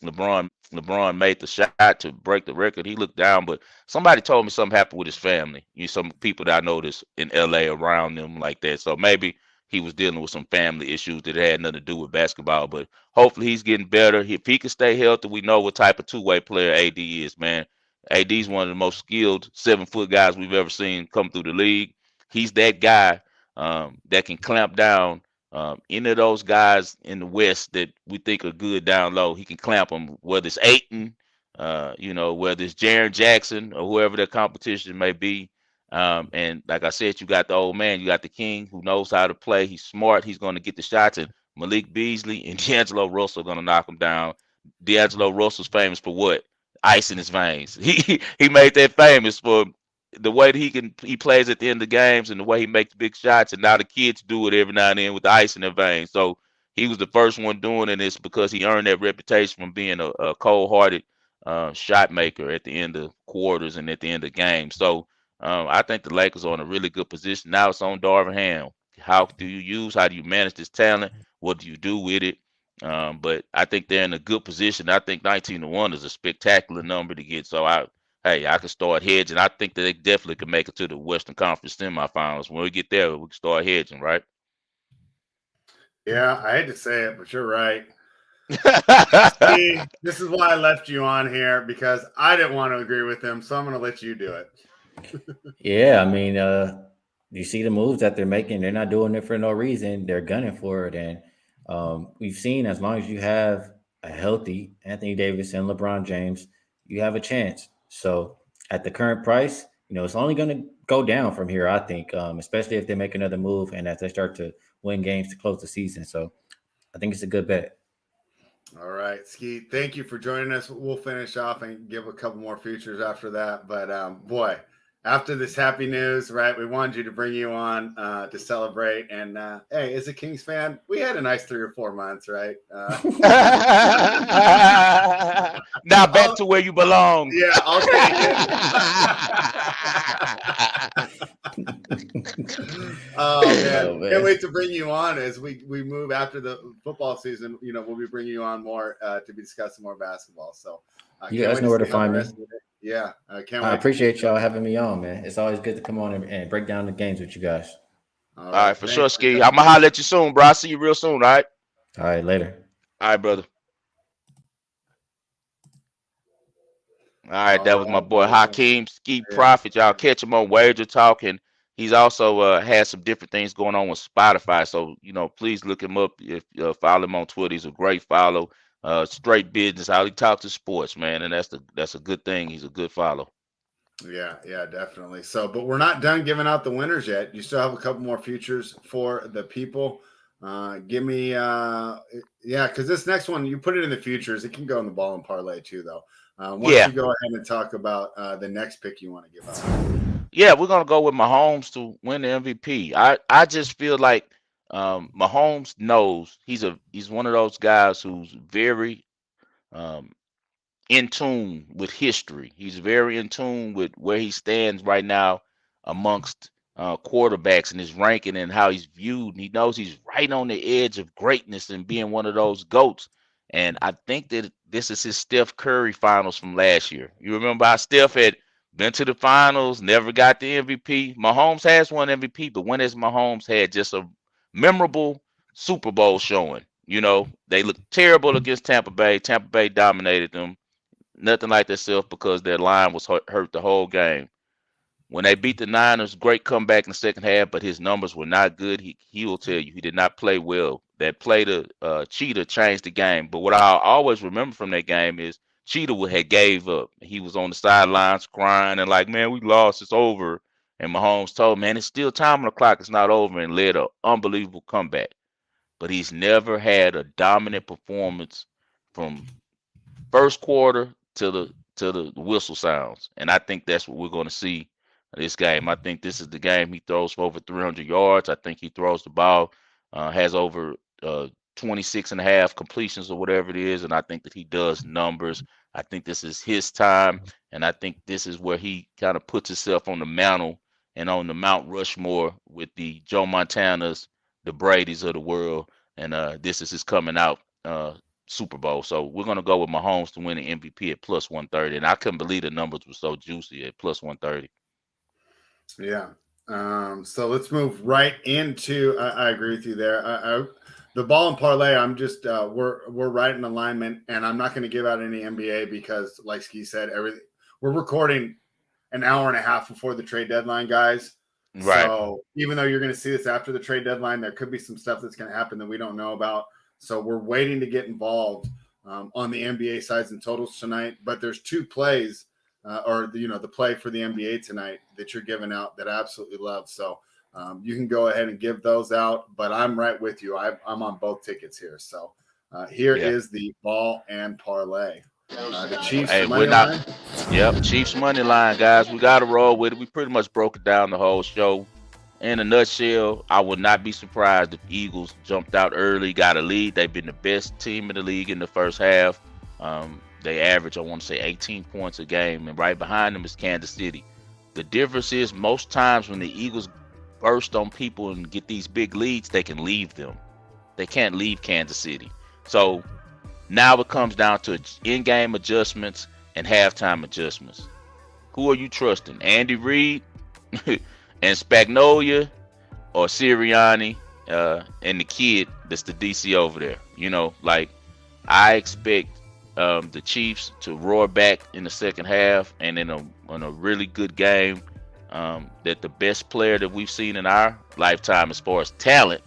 LeBron made the shot to break the record, he looked down. But somebody told me something happened with his family. Some people that I noticed in LA around them like that. So maybe he was dealing with some family issues that had nothing to do with basketball. But hopefully he's getting better. If he can stay healthy, we know what type of two-way player AD is, man. AD is one of the most skilled 7-foot guys we've ever seen come through the league. He's that guy that can clamp down any of those guys in the West that we think are good down low. He can clamp them, whether it's Aiton, whether it's Jaren Jackson or whoever their competition may be. And like I said, you got the old man, you got the king who knows how to play. He's smart. He's going to get the shots. And Malik Beasley and D'Angelo Russell are going to knock him down. D'Angelo Russell's famous for what? Ice in his veins. He made that famous for the way that he plays at the end of the games and the way he makes big shots, and now the kids do it every now and then with the ice in their veins. So he was the first one doing it. It's because he earned that reputation from being a cold-hearted shot maker at the end of quarters and at the end of games. So I think the Lakers are in a really good position. Now it's on Darvin Ham. How do you use? How do you manage this talent? What do you do with it? But I think they're in a good position. I think 19-1 is a spectacular number to get. So I can start hedging. I think that they definitely can make it to the Western Conference semifinals. When we get there, we can start hedging, right? Yeah, I hate to say it, but you're right. See, this is why I left you on here, because I didn't want to agree with him, so I'm going to let you do it. Yeah, I mean, you see the moves that they're making. They're not doing it for no reason. They're gunning for it, and we've seen as long as you have a healthy Anthony Davis and LeBron James, you have a chance. So at the current price, it's only going to go down from here. I think, especially if they make another move and as they start to win games to close the season. So I think it's a good bet. All right, Ski, thank you for joining us. We'll finish off and give a couple more features after that. But boy, after this happy news, right, we wanted you to bring you on to celebrate. And hey, as a Kings fan, we had a nice 3 or 4 months, right? Now back to where you belong. Yeah, I'll take it. Oh man. Oh, man. Can't wait to bring you on as we move after the football season. We'll be bringing you on more to be discussing more basketball. So You guys know where to find me. Yeah, can't I wait. appreciate y'all having me on, man. It's always good to come on and break down the games with you guys. All right, for sure, Ski. I'm gonna holler at you soon, bro. I'll see you real soon, all right? All right, later. All right, brother. All right, that was my boy Hakeem Ski Prophet. Y'all catch him on Wager Talk, and he's also has some different things going on with Spotify. So please look him up. If follow him on Twitter, he's a great follow. Straight business, how he talks to sports, man, and that's a good thing. He's a good follow. Yeah, definitely. So, but we're not done giving out the winners yet. You still have a couple more futures for the people. Give me, because this next one, you put it in the futures. It can go in the ball and parlay too, though. Why don't you go ahead and talk about the next pick you want to give out? Yeah, we're gonna go with Mahomes to win the MVP. I just feel like Mahomes knows he's one of those guys who's very um, in tune with history. He's very in tune with where he stands right now amongst quarterbacks and his ranking and how he's viewed. And he knows he's right on the edge of greatness and being one of those GOATs. And I think that this is his Steph Curry finals from last year. You remember how Steph had been to the finals, never got the MVP. Mahomes has won MVP, but when has Mahomes had just a memorable Super Bowl showing? They looked terrible against Tampa Bay. Tampa Bay dominated them. Nothing like themselves because their line was hurt the whole game. When they beat the Niners, great comeback in the second half, but his numbers were not good. He will tell you he did not play well. That play to Cheetah changed the game. But what I always remember from that game is Cheetah had gave up. He was on the sidelines crying and like, man, we lost. It's over. And Mahomes told, man, it's still time on the clock. It's not over, and led an unbelievable comeback. But he's never had a dominant performance from first quarter till the whistle sounds, and I think that's what we're going to see this game. I think this is the game he throws for over 300 yards. I think he throws the ball, has over 26 and a half completions or whatever it is, and I think that he does numbers. I think this is his time, and I think this is where he kind of puts himself on the mantle and on the Mount Rushmore with the Joe Montanas, the Bradys of the world, and this is his coming out Super Bowl. So we're gonna go with Mahomes to win the MVP at plus 130, and I couldn't believe the numbers were so juicy at plus 130. Yeah. So let's move right into. I agree with you there. The ball and parlay. I'm just we're right in alignment, and I'm not going to give out any NBA because, like Ski said, we're recording an hour and a half before the trade deadline, guys. Right. So even though you're going to see this after the trade deadline, there could be some stuff that's going to happen that we don't know about. So we're waiting to get involved on the NBA sides and totals tonight. But there's 2 plays, the play for the NBA tonight that you're giving out that I absolutely love. So you can go ahead and give those out. But I'm right with you. I'm on both tickets here. So here is the ball and parlay. The Chiefs money line. Yep, Chiefs money line, guys. We got to roll with it. We pretty much broke it down the whole show. In a nutshell, I would not be surprised if Eagles jumped out early, got a lead. They've been the best team in the league in the first half. They average, I want to say, 18 points a game, and right behind them is Kansas City. The difference is most times when the Eagles burst on people and get these big leads, they can leave them. They can't leave Kansas City. So now it comes down to in-game adjustments and halftime adjustments. Who are you trusting? Andy Reid and Spagnolia or Sirianni and the kid that's the DC over there? Like I expect the Chiefs to roar back in the second half and in a really good game. That the best player that we've seen in our lifetime as far as talent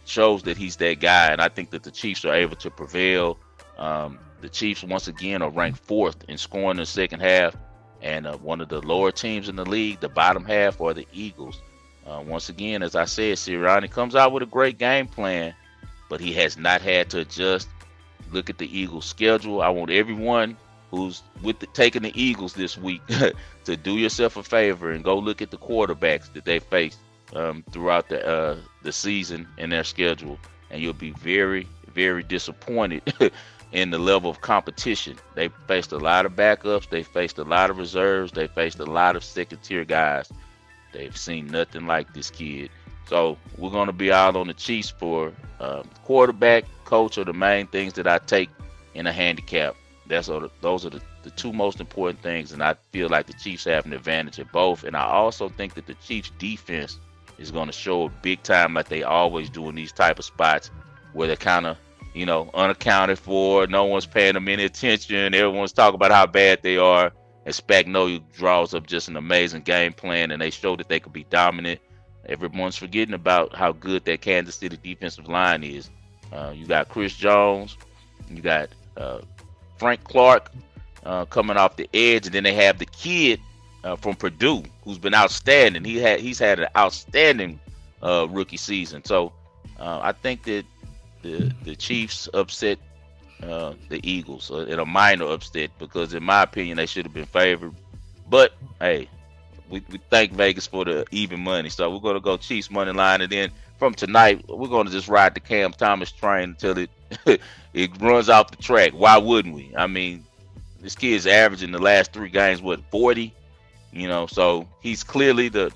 shows that he's that guy, and I think that the Chiefs are able to prevail. The Chiefs once again are ranked fourth in scoring in the second half, and one of the lower teams in the league, the bottom half, are the Eagles. Once again, as I said, Sirianni comes out with a great game plan, but he has not had to adjust. Look at the Eagles' schedule. I want everyone who's taking the Eagles this week to do yourself a favor and go look at the quarterbacks that they face throughout the season in their schedule, and you'll be very, very disappointed in the level of competition. They faced a lot of backups. They faced a lot of reserves. They faced a lot of second-tier guys. They've seen nothing like this kid. So we're going to be out on the Chiefs for quarterback, coach are the main things that I take in a handicap. Those are the two most important things, and I feel like the Chiefs have an advantage at both. And I also think that the Chiefs defense is going to show up big time like they always do in these type of spots where they're kind of, unaccounted for. No one's paying them any attention. Everyone's talking about how bad they are. And Spagnuolo draws up just an amazing game plan, and they show that they could be dominant. Everyone's forgetting about how good that Kansas City defensive line is. You got Chris Jones, you got Frank Clark coming off the edge, and then they have the kid from Purdue who's been outstanding. He's had an outstanding rookie season. So I think that the Chiefs upset the Eagles in a minor upset because, in my opinion, they should have been favored. But hey, we thank Vegas for the even money. So we're gonna go Chiefs money line, and then from tonight we're gonna just ride the Cam Thomas train until it it runs off the track. Why wouldn't we? I mean, this kid's averaging the last 3 games 40. So he's clearly the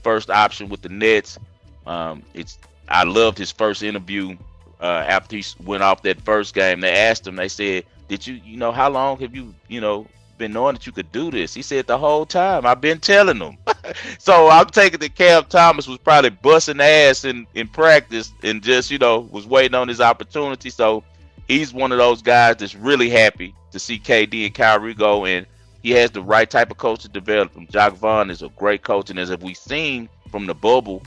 first option with the Nets. I loved his first interview after he went off that first game. They asked him, they said, did you how long have you been knowing that you could do this? He said, the whole time I've been telling them. So I'm taking that Cam Thomas was probably busting ass in practice and just was waiting on his opportunity. So he's one of those guys that's really happy to see KD and Kyrie go, and he has the right type of coach to develop him. Jacques Vaughn is a great coach, and as we've seen from the bubble,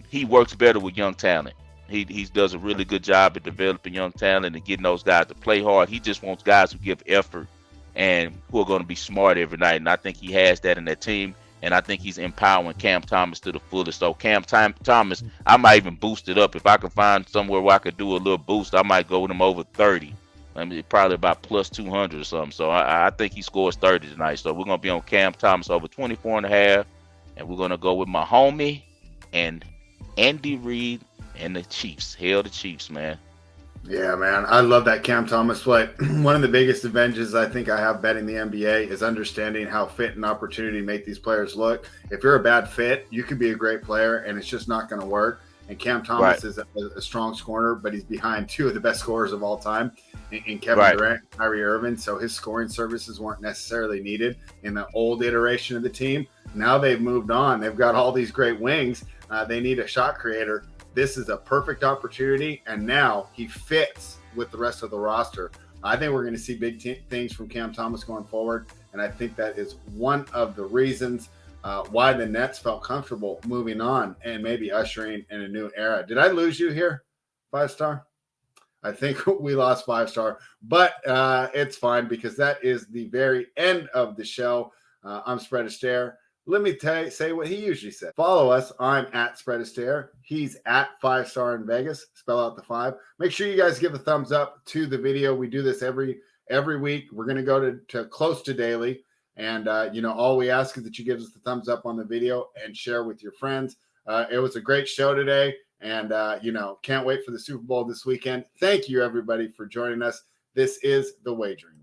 he works better with young talent. He does a really good job at developing young talent and getting those guys to play hard. He just wants guys who give effort and who are going to be smart every night. And I think he has that in that team. And I think he's empowering Cam Thomas to the fullest. So Thomas, I might even boost it up. If I can find somewhere where I could do a little boost, I might go with him over 30. I mean, probably about plus 200 or something. So I think he scores 30 tonight. So we're going to be on Cam Thomas over 24.5. And we're going to go with my homie and Andy Reid and the Chiefs. Hail the Chiefs, man. Yeah, man. I love that Cam Thomas play. One of the biggest advantages I think I have betting the NBA is understanding how fit and opportunity make these players look. If you're a bad fit, you could be a great player, and it's just not going to work. And Cam Thomas is a strong scorer, but he's behind 2 of the best scorers of all time in Kevin Durant and Kyrie Irving. So his scoring services weren't necessarily needed in the old iteration of the team. Now they've moved on. They've got all these great wings. They need a shot creator. This is a perfect opportunity, and now he fits with the rest of the roster. I think we're going to see big things from Cam Thomas going forward, and I think that is one of the reasons why the Nets felt comfortable moving on and maybe ushering in a new era. Did I lose you here, 5-star? I think we lost 5-star, but it's fine because that is the very end of the show. I'm Spread Astaire. Let me say what he usually says. Follow us. I'm at Spread Astaire. He's at 5-star in Vegas. Spell out the 5. Make sure you guys give a thumbs up to the video. We do this every week. We're going to go to close to daily. And, all we ask is that you give us the thumbs up on the video and share with your friends. It was a great show today. And, can't wait for the Super Bowl this weekend. Thank you, everybody, for joining us. This is The Wagering.